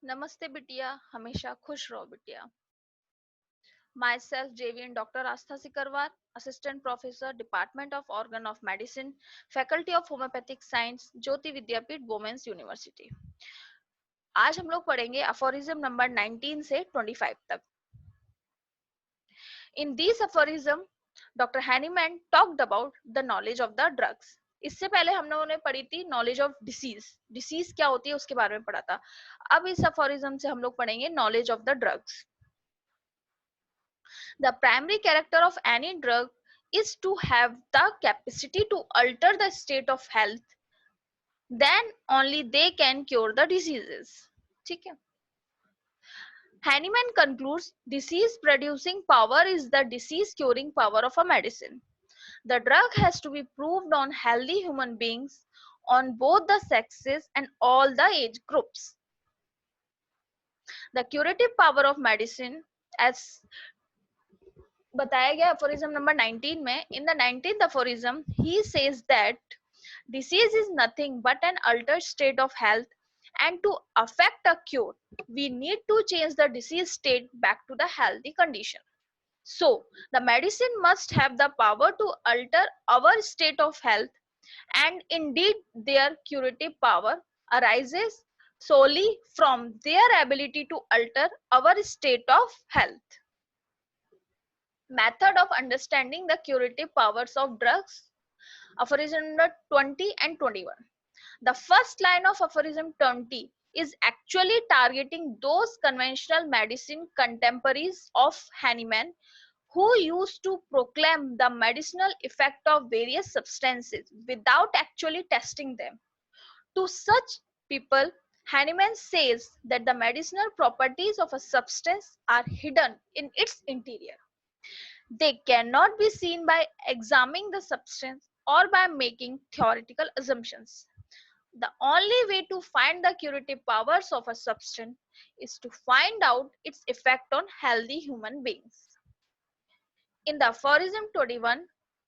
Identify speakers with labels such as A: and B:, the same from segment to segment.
A: नमस्ते बिटिया, हमेशा खुश रहो बिटिया। Myself, JVN Dr. Astha Sikarwar, Assistant Professor, Department of Organ of Medicine, Faculty of Homeopathic Science, Jyoti Vidyapeeth women's university. आज हम लोग पढ़ेंगे अफोरिज्म नंबर 19 से 25 तक। In these aphorism, Dr. Hahnemann talked about the knowledge of the drugs. इससे पहले हम लोगों ने पढ़ी थी नॉलेज ऑफ डिसीज। डिसीज क्या होती है उसके बारे में पढ़ा था। अब इस अफोरिज्म से हम लोग पढ़ेंगे knowledge of the drugs. The primary character of any drug is to have the capacity to alter the state of health, then only they can cure the diseases. ठीक है। Hahnemann concludes disease producing power is the disease curing power of a medicine. The drug has to be proved on healthy human beings on both the sexes and all the age groups. The curative power of medicine, as बताया गया aphorism number 19 में, in the 19th aphorism he says that disease is nothing but an altered state of health, and to affect a cure we need to change the disease state back to the healthy condition. So the medicine must have the power to alter our state of health, and indeed their curative power arises solely from their ability to alter our state of health. Method of understanding the curative powers of drugs. Aphorism number 20 and 21. The first line of aphorism 20 is actually targeting those conventional medicine contemporaries of Hahnemann who used to proclaim the medicinal effect of various substances without actually testing them. To such people, Hahnemann says that the medicinal properties of a substance are hidden in its interior. They cannot be seen by examining the substance or by making theoretical assumptions. The only way to find the curative powers of a substance is to find out its effect on healthy human beings. In the aphorism 21,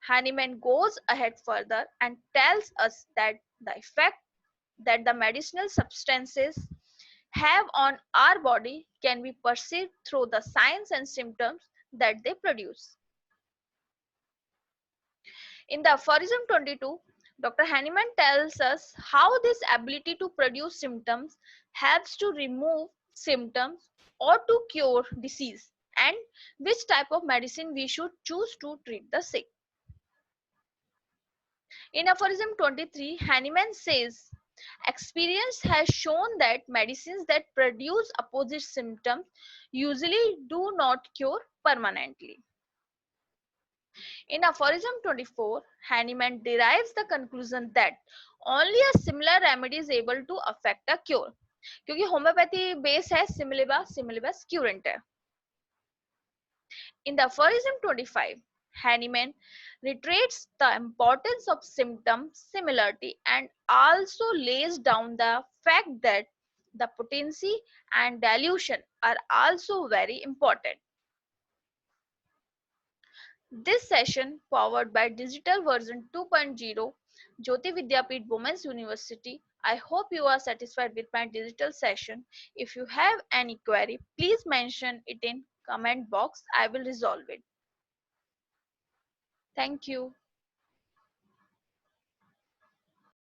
A: Hahnemann goes ahead further and tells us that the effect that the medicinal substances have on our body can be perceived through the signs and symptoms that they produce. In the aphorism 22, Dr. Hahnemann tells us how this ability to produce symptoms helps to remove symptoms or to cure disease, and which type of medicine we should choose to treat the sick. In aphorism 23, Hahnemann says, experience has shown that medicines that produce opposite symptoms usually do not cure permanently. In aphorism 24, Hahnemann derives the conclusion that only a similar remedy is able to affect a cure. क्योंकि homeopathy base है सिमिलिबस क्यूरेंट है. In the aphorism 25, Hahnemann reiterates the importance of symptom similarity and also lays down the fact that the potency and dilution are also very important. This session, powered by Digital Version 2.0, Jyoti Vidyapeeth Women's University. I hope you are satisfied with my digital session. If you have any query, please mention it in comment box. I will resolve it. Thank you.